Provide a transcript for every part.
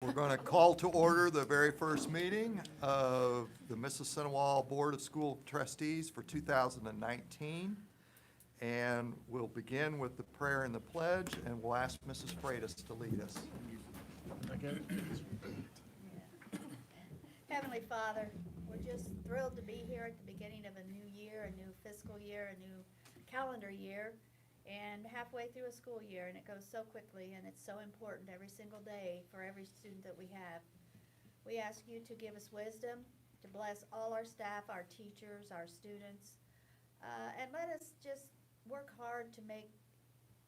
We're going to call to order the very first meeting of the Mississinewa Board of School Trustees for 2019. And we'll begin with the prayer and the pledge, and we'll ask Mrs. Freitas to lead us. Okay. Heavenly Father, we're just thrilled to be here at the beginning of a new year, a new fiscal year, a new calendar year, and halfway through a school year, and it goes so quickly, and it's so important every single day for every student that we have. We ask you to give us wisdom, to bless all our staff, our teachers, our students, and let us just work hard to make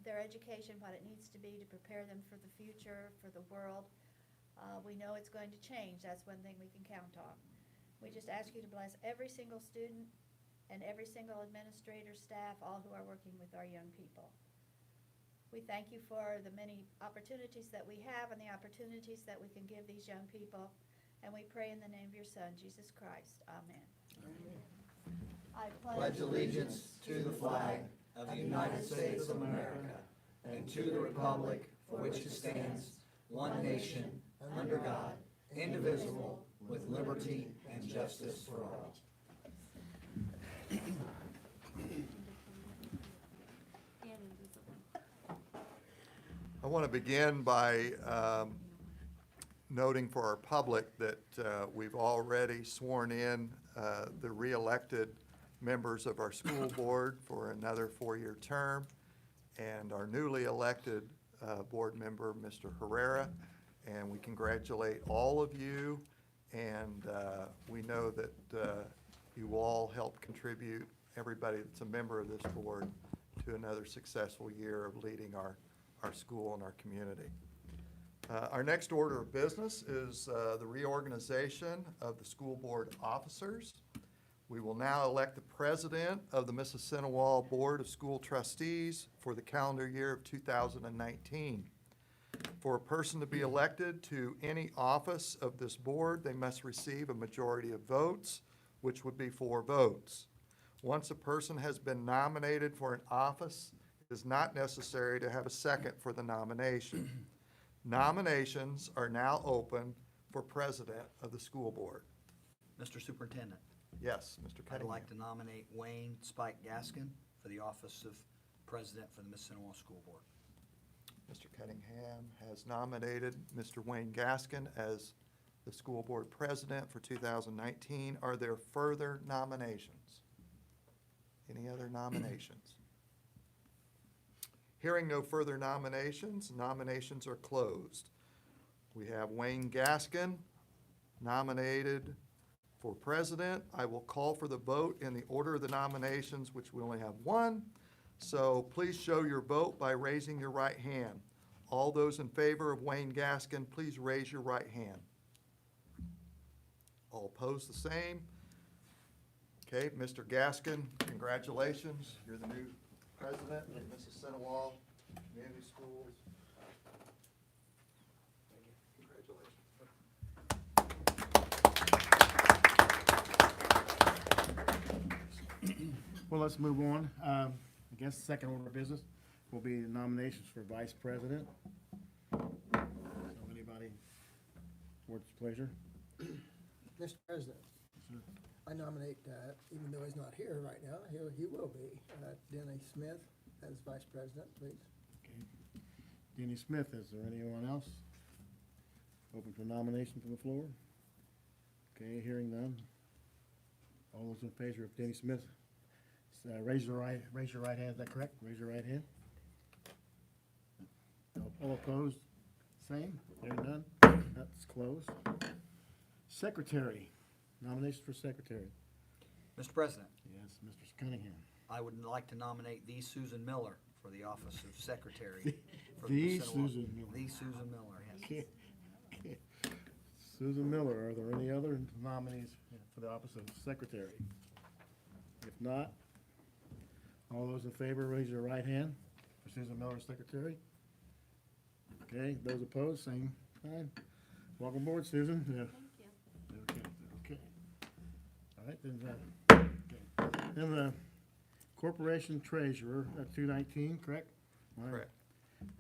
their education what it needs to be to prepare them for the future, for the world. We know it's going to change. That's one thing we can count on. We just ask you to bless every single student and every single administrator, staff, all who are working with our young people. We thank you for the many opportunities that we have and the opportunities that we can give these young people. And we pray in the name of your Son, Jesus Christ. Amen. Amen. I Pledge allegiance to the flag of the United States of America and to the republic for which it stands, one nation, under God, indivisible, with liberty and justice for all. I want to begin by noting for our public that we've already sworn in the re-elected members of our school board for another 4-year term, and our newly elected board member, Mr. Herrera, and we congratulate all of you, and we know that you all help contribute, everybody that's a member of this board, to another successful year of leading our school and our community. Our next order of business is the reorganization of the school board officers. We will now elect the president of the Mississinewa Board of School Trustees for the calendar year of 2019. For a person to be elected to any office of this board, they must receive a majority of votes, which would be 4 votes. Once a person has been nominated for an office, it is not necessary to have a second for the nomination. Nominations are now open for president of the school board. Mr. Superintendent, Yes, Mr. I'd Cunningham. like to nominate Wayne Spike Gaskin for the office of president for the Mississinewa School Board. Mr. Cunningham has nominated Mr. Wayne Gaskin as the school board president for 2019. Are there further nominations? Any other nominations? Hearing no further nominations, nominations are closed. We have Wayne Gaskin nominated for president. I will call for the vote in the order of the nominations, which we only have one. So please show your vote by raising your right hand. All those in favor of Wayne Gaskin, please raise your right hand. All opposed, the same. Okay, Mr. Gaskin, congratulations. You're the new president of Mississinewa Community Schools. Congratulations. Well, let's move on. I guess the second order of business will be the nominations for vice president. So anybody, what's your pleasure? Mr. President, Sir. I nominate, even though he's not here right now, he will be, Denny Smith as vice president, please. Okay. Denny Smith, is there anyone else? Open for nomination from the floor? Okay, hearing none. All those in favor of Denny Smith, raise your right hand, is that correct? Raise your right hand. All opposed, same, hearing none, that's closed. Secretary, nomination for secretary. Mr. President, Yes, Mr. Cunningham. I would like to nominate the Susan Miller for the office of secretary. for The Mississinewa. Susan Miller. The Susan Miller, yes. Okay. Susan Miller, are there any other nominees for the office of secretary? If not, all those in favor, raise your right hand for Susan Miller, secretary. Okay, those opposed, same sign. Welcome aboard, Susan. Yeah. Thank you. Okay. All right, then, then the corporation treasurer, 219, correct? All right. Correct.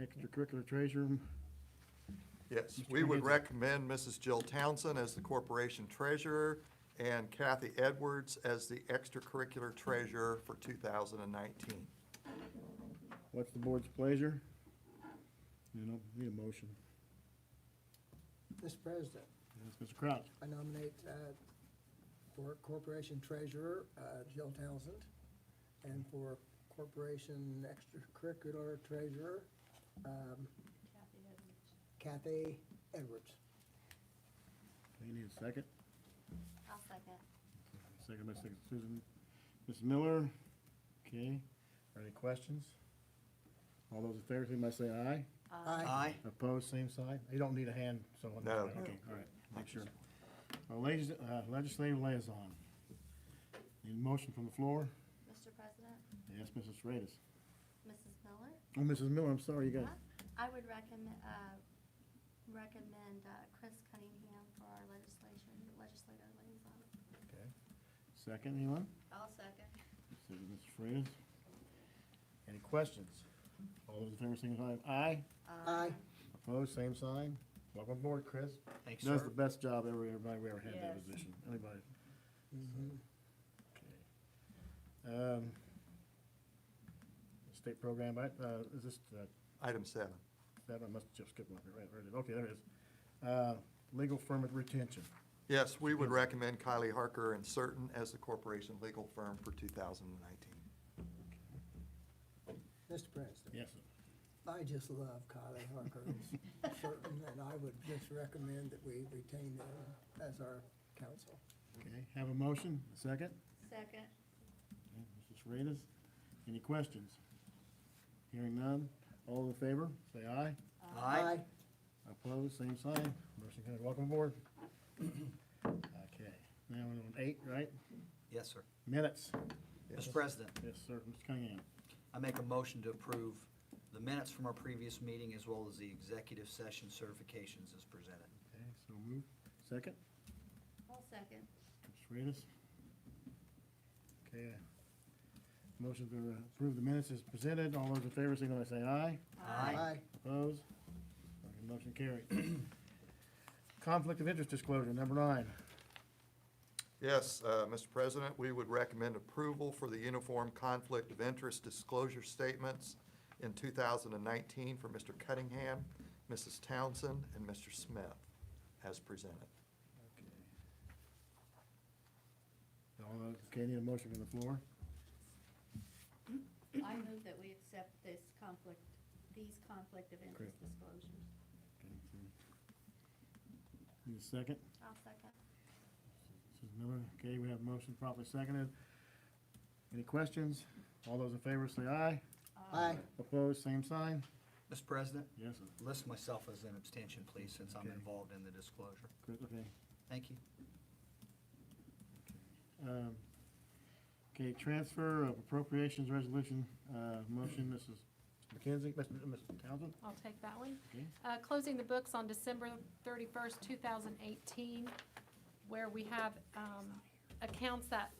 Extracurricular treasurer, Yes, Mr. we would Kincaid. recommend Mrs. Jill Townsend as the corporation treasurer and Kathy Edwards as the extracurricular treasurer for 2019. What's the board's pleasure? You know, need a motion. Mr. President, Yes, Mr. Crouch. I nominate for Corporation Treasurer Jill Townsend, and for Corporation Extracurricular Treasurer Kathy Edwards. Okay, you need a second? I'll second. Second by Susan. Mrs. Miller, okay. Are any questions? All those in favor, signify by saying aye. Aye. Opposed, same side? You don't need a hand, so. No. Okay, all right, make sure. Legislative liaison. Need a motion from the floor? Mr. President, Yes, Mrs. Freitas. Mrs. Miller, Oh, Mrs. Miller, I'm sorry, you got, I would recommend Chris Cunningham for our legislative liaison. okay. Second, anyone? I'll second. Second, Mrs. Freitas. Any questions? All those in favor, signify by aye. Aye. Opposed, same sign. Welcome aboard, Chris. Thanks, Does sir. the best job everybody we ever had in that Yes. position. Anybody? Mhm. Okay. State program, is this, Item 7. that, I must just skip one, right, okay, there it is. Legal firm of retention. Yes, we would recommend Kylie Harker and Certain as the corporation legal firm for 2019. Mr. President, Yes, sir. I just love Kylie Harker and Certain, and I would just recommend that we retain them as our counsel. Okay, have a motion, a second? Second. Okay, Mrs. Freitas, any questions? Hearing none, all in favor, say aye. Aye. Opposed, same sign. Motion carried. Welcome aboard. Okay, now we're on 8, right? Yes, sir. Minutes. Mr. President, Yes, sir, Mr. Cunningham. I make a motion to approve the minutes from our previous meeting as well as the executive session certifications as presented. Okay, so move. Second, I'll second. Mrs. Freitas. Okay, motion to approve the minutes is presented. All those in favor, signify by saying aye. Aye. Opposed? Okay, motion carried. Conflict of interest disclosure, number 9. Yes, Mr. President, we would recommend approval for the uniform conflict of interest disclosure statements in 2019 for Mr. Cunningham, Mrs. Townsend, and Mr. Smith, as presented. Okay. Okay, need a motion from the floor? I move that we accept these conflict of interest disclosures. Okay, so need a second? I'll second. Mrs. Miller, okay, we have a motion properly seconded. Any questions? All those in favor say aye. Aye. Opposed, same sign? Mr. President, Yes, sir. list myself as an abstention, please, since I'm Okay. involved in the disclosure. Good, okay. Thank you. Okay, transfer of appropriations resolution, motion, Mrs. McKenzie, Mr. Townsend? I'll take that one. Okay. Closing the books on December 31st, 2018, where we have accounts that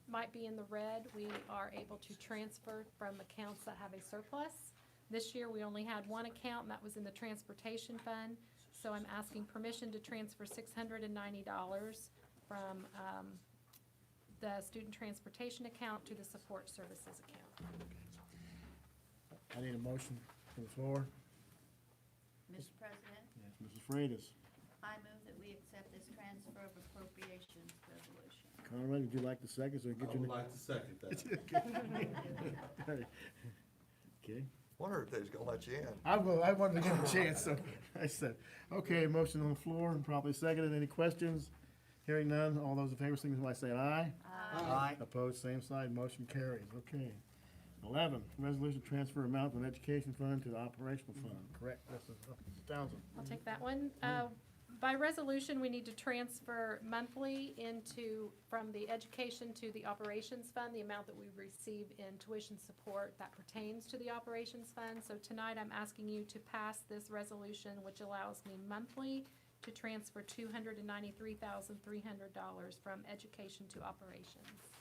might be in the red, we are able to transfer from accounts that have a surplus. This year, we only had one account, and that was in the transportation fund. So I'm asking permission to transfer $690 from the student transportation account to the support services account. I need a motion from the floor. Mr. President, Yes, Mrs. Freitas. I move that we accept this transfer of appropriations resolution. Conrad, would you like the second, so we I get you? would like to second that. Okay. Wonder if they was gonna let you in. I wanted to give him a chance, so I said, okay, motion on the floor, and probably seconded. Any questions? Hearing none, all those in favor, signify by saying aye. Aye. Opposed, same side, motion carries. Okay. 11, resolution to transfer amount from education fund to the operational fund. Correct, Mrs. Townsend. I'll take that one. By resolution, we need to transfer monthly from the education to the operations fund, the amount that we receive in tuition support that pertains to the operations fund. So tonight, I'm asking you to pass this resolution, which allows me monthly to transfer $293,300 from education to operations.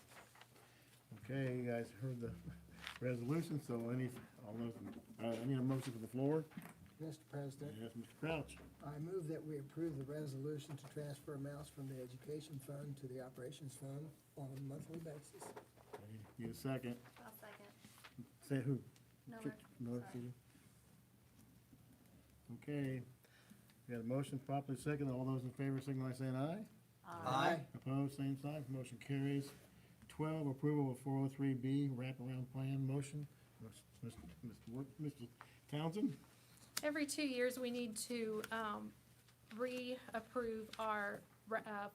Okay, you guys heard the resolution, so I need a motion from the floor. Mr. President, Yes, Mr. Crouch. I move that we approve the resolution to transfer amounts from the education fund to the operations fund on a monthly basis. Okay, need a second. I'll second. Say who? Miller. Miller, Sorry. Judy. Okay, we got a motion properly second. All those in favor signify by saying aye. Aye. Opposed, same sign. Motion carries. 12, approval of 403B wraparound plan motion. Mr. Townsend? Every 2 years, we need to reapprove our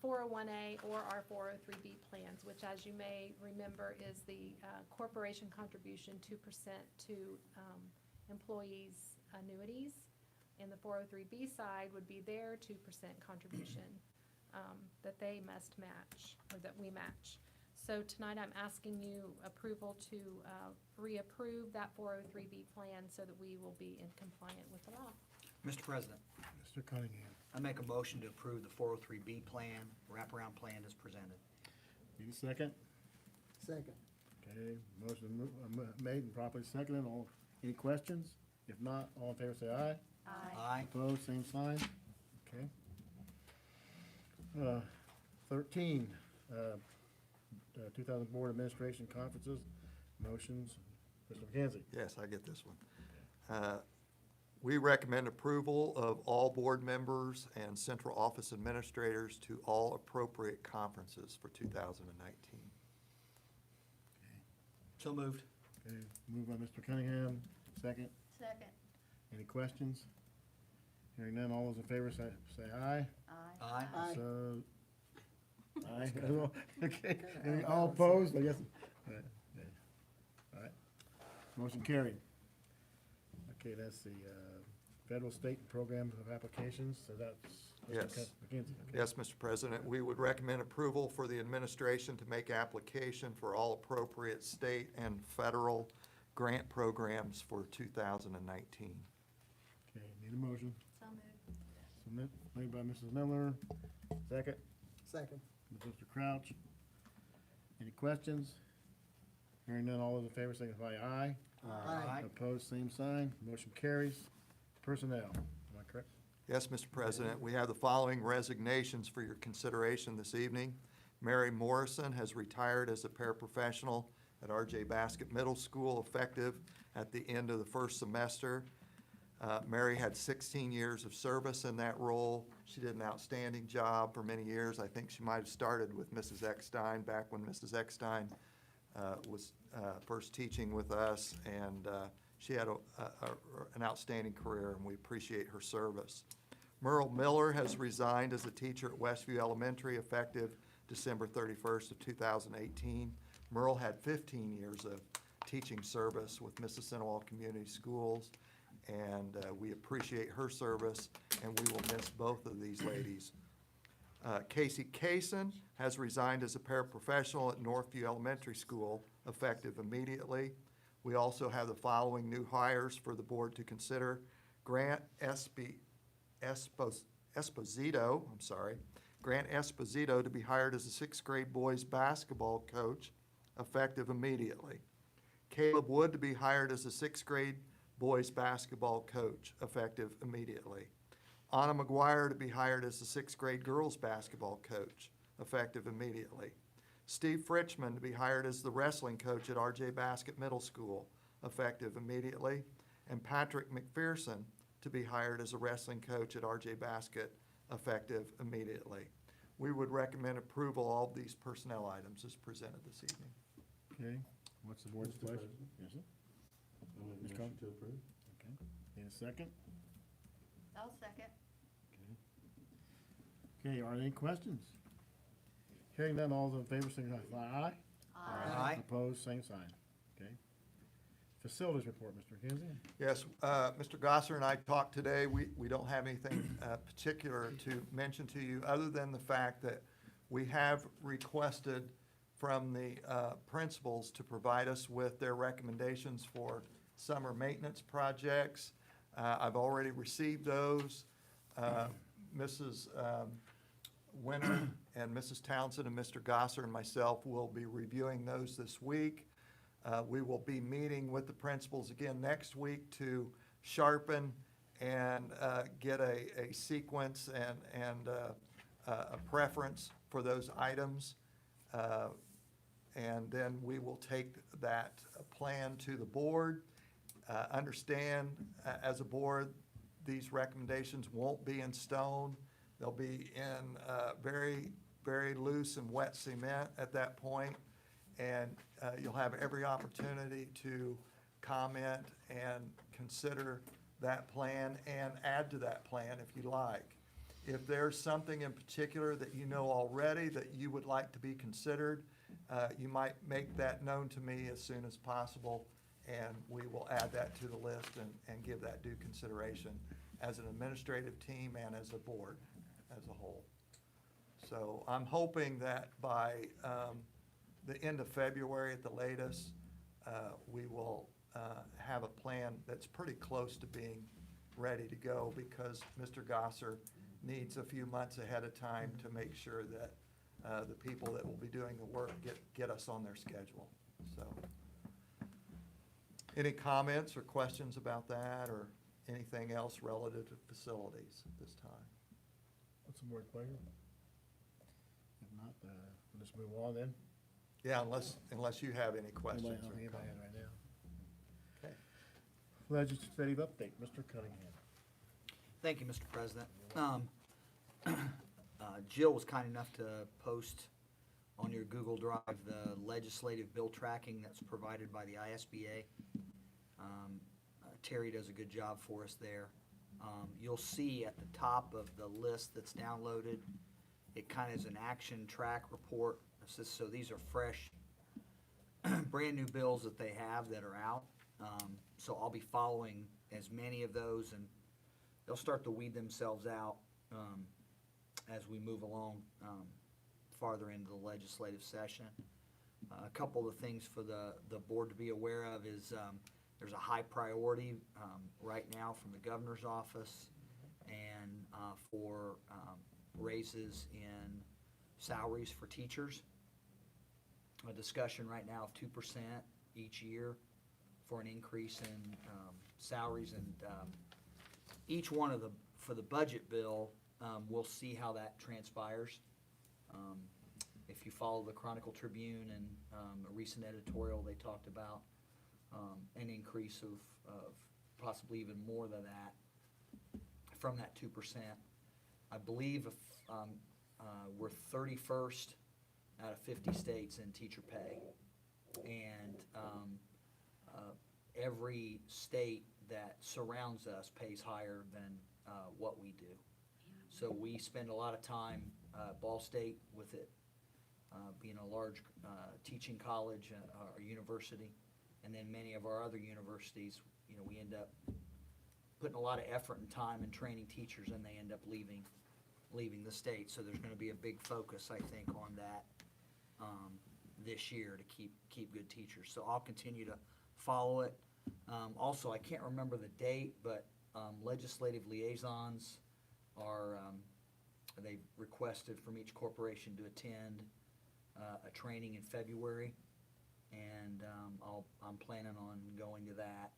401A or our 403B plans, which, as you may remember, is the corporation contribution 2% to employees' annuities. And the 403B side would be their 2% contribution that they must match, or that we match. So tonight, I'm asking you approval to reapprove that 403B plan so that we will be in compliant with the law. Mr. President, Mr. Cunningham. I make a motion to approve the 403B plan, wraparound plan as presented. Need a second? Second. Okay, motion made and properly seconded. All, any questions? If not, all in favor say aye. Aye. Opposed, same sign. Okay. 13, 2000 Board Administration Conferences, motions. Mr. McKenzie. Yes, I get this one. We recommend approval of all board members and central office administrators to all appropriate conferences for 2019. So moved. Okay, moved by Mr. Cunningham, second. Second. Any questions? Hearing none, all those in favor say aye. Aye. Aye. Aye. So, aye. Okay, any- all opposed, I guess. All right. Motion carried. Okay, that's the federal, state, and programs of applications, so that's. Yes. McKenzie, okay. Yes, Mr. President, we would recommend approval for the administration to make application for all appropriate state and federal grant programs for 2019. Okay, need a motion. So moved. Submit, made by Mrs. Miller, second, Second. Mr. Crouch. Any questions? Hearing none, all those in favor signify aye. Aye. Opposed, same sign. Motion carries. Personnel, am I correct? Yes, Mr. President, we have the following resignations for your consideration this evening. Mary Morrison has retired as a paraprofessional at R.J. Baskett Middle School effective at the end of the first semester. Mary had 16 years of service in that role. She did an outstanding job for many years. I think she might have started with Mrs. Eckstein back when Mrs. Eckstein was first teaching with us, and she had an outstanding career, and we appreciate her service. Merle Miller has resigned as a teacher at Westview Elementary effective December 31st of 2018. Merle had 15 years of teaching service with Mississinewa Community Schools, and we appreciate her service, and we will miss both of these ladies. Casey Kaysen has resigned as a paraprofessional at Northview Elementary School, effective immediately. We also have the following new hires for the board to consider. Grant Esposito, Grant Esposito to be hired as a sixth grade boys basketball coach, effective immediately. Caleb Wood to be hired as a sixth grade boys basketball coach, effective immediately. Anna McGuire to be hired as the sixth grade girls basketball coach, effective immediately. Steve Fritchman to be hired as the wrestling coach at R.J. Baskett Middle School, effective immediately. And Patrick McPherson to be hired as a wrestling coach at R.J. Baskett, effective immediately. We would recommend approval of all of these personnel items as presented this evening. Okay, what's the board's pleasure? Yes, sir. Ms. Cohen? to approve. Okay, need a second? I'll second. Okay, are there any questions? Hearing none, all those in favor signify by aye. Aye. Opposed, same sign. Okay. Facilities report, Mr. McKenzie. Yes, Mr. Gosser and I talked today. We don't have anything particular to mention to you other than the fact that we have requested from the principals to provide us with their recommendations for summer maintenance projects. I've already received those. Mrs. Winter and Mrs. Townsend and Mr. Gosser and myself will be reviewing those this week. We will be meeting with the principals again next week to sharpen and get a sequence and a preference for those items. And then we will take that plan to the board. Understand, as a board, these recommendations won't be in stone. They'll be in very, very loose and wet cement at that point. And you'll have every opportunity to comment and consider that plan and add to that plan if you like. If there's something in particular that you know already that you would like to be considered, you might make that known to me as soon as possible, and we will add that to the list and give that due consideration as an administrative team and as a board as a whole. So I'm hoping that by the end of February at the latest, we will have a plan that's pretty close to being ready to go, because Mr. Gosser needs a few months ahead of time to make sure that the people that will be doing the work get us on their schedule. So, any comments or questions about that, or anything else relative to facilities at this time? What's the board's pleasure? If not, we'll just move on then. Yeah, unless you have any questions. Anybody- I don't or think anybody comments. has right now. Okay. Legislative update, Mr. Cunningham. Thank you, Mr. President. Jill was kind enough to post on your Google Drive the legislative bill tracking that's provided by the ISBA. Terry does a good job for us there. You'll see at the top of the list that's downloaded, it kind of is an action track report. So these are fresh, brand new bills that they have that are out. So I'll be following as many of those, and they'll start to weed themselves out as we move along farther into the legislative session. A couple of things for the board to be aware of is there's a high priority right now from the governor's office and for raises in salaries for teachers. A discussion right now of 2% each year for an increase in salaries, and each one of for the budget bill, we'll see how that transpires. If you follow the Chronicle Tribune and a recent editorial, they talked about an increase of possibly even more than that from that 2%. I believe we're 31st out of 50 states in teacher pay, and every state that surrounds us pays higher than what we do. So we spend a lot of time, Ball State with it being a large teaching college or university, and then many of our other universities, we end up putting a lot of effort and time in training teachers, and they end up leaving the state. So there's going to be a big focus, I think, on that this year to keep good teachers. So I'll continue to follow it. Also, I can't remember the date, but legislative liaisons are, they've requested from each corporation to attend a training in February, and I'm planning on going to that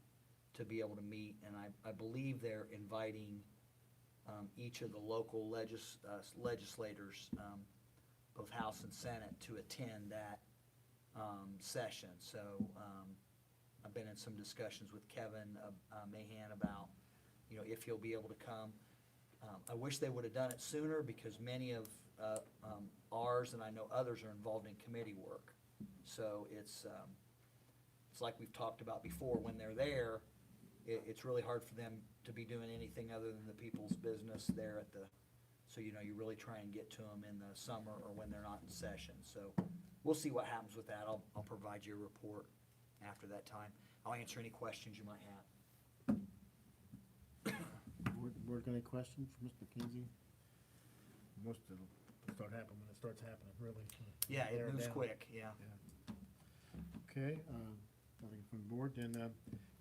to be able to meet, and I believe they're inviting each of the local legislators, both House and Senate, to attend that session. So I've been in some discussions with Kevin Mahan about, if he'll be able to come. I wish they would have done it sooner, because many of ours, and I know others, are involved in committee work. So it's like we've talked about before, when they're there, it's really hard for them to be doing anything other than the people's business there at the, so you really try and get to them in the summer or when they're not in session. So we'll see what happens with that. I'll provide you a report after that time. I'll answer any questions you might have. Board, got any questions for Mr. McKenzie? Most of it'll start happening when it starts happening, really. Yeah, Narrow it moves down. quick, yeah. Okay, nothing from the board, then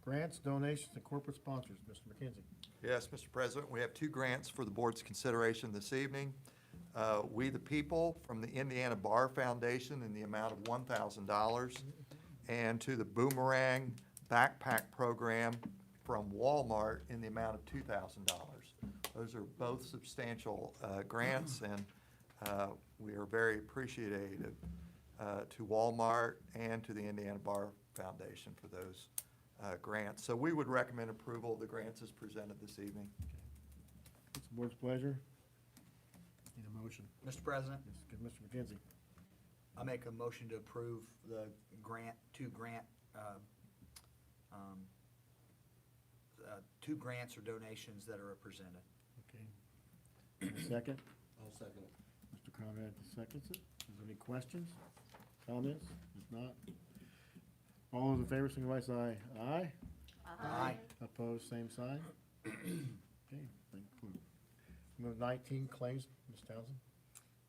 grants, donations, and corporate sponsors, Mr. McKenzie. Yes, Mr. President, we have two grants for the board's consideration this evening. We the People from the Indiana Bar Foundation in the amount of $1,000, and to the Boomerang Backpack Program from Walmart in the amount of $2,000. Those are both substantial grants, and we are very appreciative to Walmart and to the Indiana Bar Foundation for those grants. So we would recommend approval of the grants as presented this evening. What's the board's pleasure? Need a motion? Mr. President, Yes, give Mr. McKenzie. I make a motion to approve the two grants or donations that are presented. Okay. Need a second? I'll second it. Mr. Conrad seconds it. Is there any questions, comments? If not, all those in favor, signify by saying aye. Aye. Opposed, same sign. Okay, thank you. Number 19, claims, Ms. Townsend.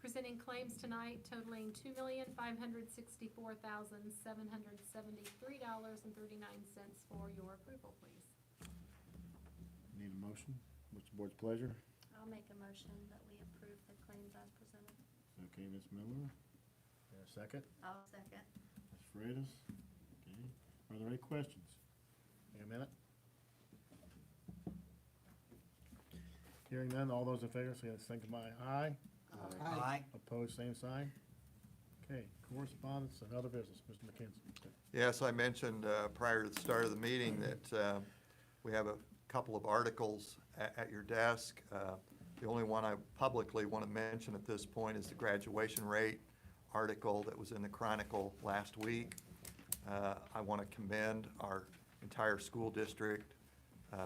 Presenting claims tonight totaling $2,564,773.39 for your approval, please. Need a motion? What's the board's pleasure? I'll make a motion that we approve the claims as presented. Okay, Ms. Miller. And a second? I'll second. Ms. Freitas. Okay. Are there any questions? Wait a minute. Hearing none, all those in favor, say by aye. Aye. Opposed, same sign. Okay, correspondence and other business, Mr. McKenzie. Yes, I mentioned prior to the start of the meeting that we have a couple of articles at your desk. The only one I publicly want to mention at this point is the graduation rate article that was in the Chronicle last week. I want to commend our entire school district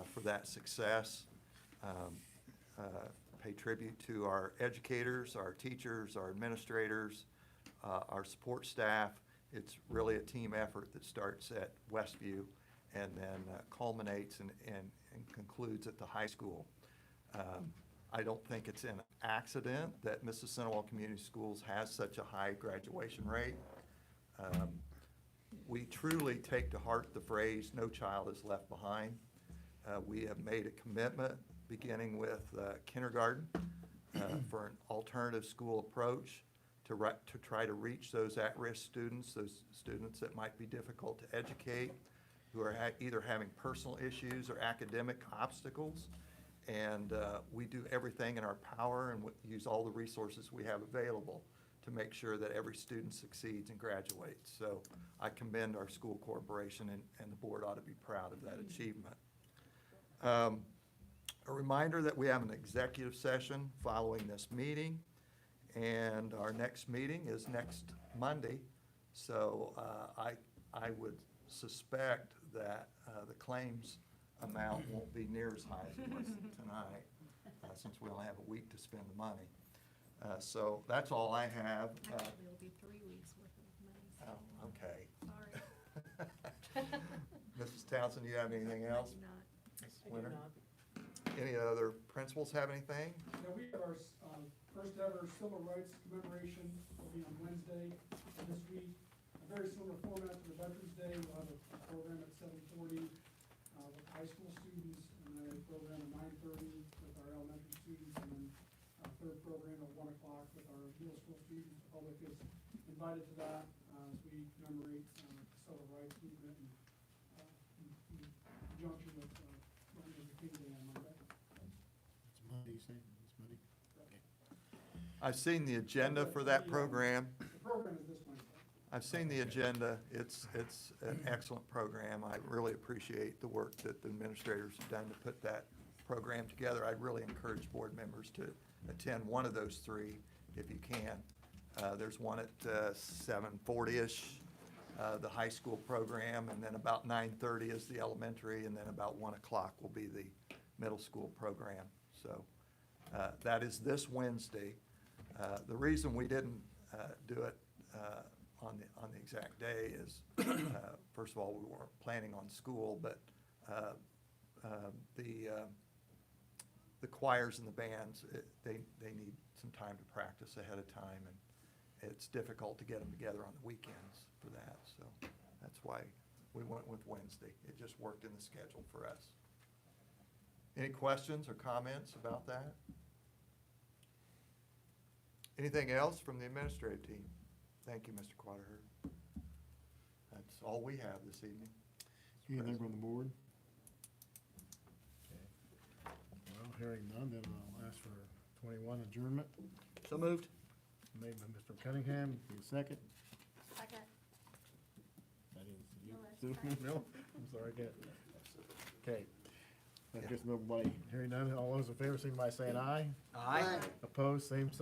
for that success. Pay tribute to our educators, our teachers, our administrators, our support staff. It's really a team effort that starts at Westview and then culminates and concludes at the high school. I don't think it's an accident that Mississinewa Community Schools has such a high graduation rate. We truly take to heart the phrase, "No child is left behind." We have made a commitment, beginning with kindergarten, for an alternative school approach to try to reach those at-risk students, those students that might be difficult to educate, who are either having personal issues or academic obstacles. And we do everything in our power and use all the resources we have available to make sure that every student succeeds and graduates. So I commend our school corporation, and the board ought to be proud of that achievement. A reminder that we have an executive session following this meeting, and our next meeting is next Monday. So I would suspect that the claims amount won't be near as high as it was tonight, since we only have a week to spend the money. So that's all I have. Actually, it'll be 3 weeks worth of money. So Okay. sorry. Mrs. Townsend, do you have anything else? I do not. Mrs. Winter? Any other principals have anything? Yeah, we have our first ever civil rights commemoration will be on Wednesday this week. A very similar format to the Veterans Day. We'll have a program at 7:40 with high school students, and then a program at 9:30 with our elementary students, and then a third program at 1 o'clock with our middle school students. The public is invited to that as we commemorate the civil rights movement in conjunction with Martin Luther King Day on Monday. It's Monday, you say? It's Monday? Okay. I've seen the agenda for that program. The program is this Wednesday. I've seen the agenda. It's an excellent program. I really appreciate the work that the administrators have done to put that program together. I'd really encourage board members to attend one of those three if you can. There's one at 7:40-ish, the high school program, and then about 9:30 is the elementary, and then about 1 o'clock will be the middle school program. So that is this Wednesday. The reason we didn't do it on the exact day is, first of all, we weren't planning on school, but the choirs and the bands, they need some time to practice ahead of time, and it's difficult to get them together on the weekends for that. So that's why we went with Wednesday. It just worked in the schedule for us. Any questions or comments about that? Anything else from the administrative team? Thank you, Mr. Quaterhurd. That's all we have this evening. Anything from the board? Hearing none, then I'll ask for 21 adjournment. So moved. Made by Mr. Cunningham, need a second? Second. That is you. No, that's fine. No, I'm sorry, again. Okay. I guess nobody, hearing none, all those in favor, signify by saying aye. Aye. Opposed, same sign.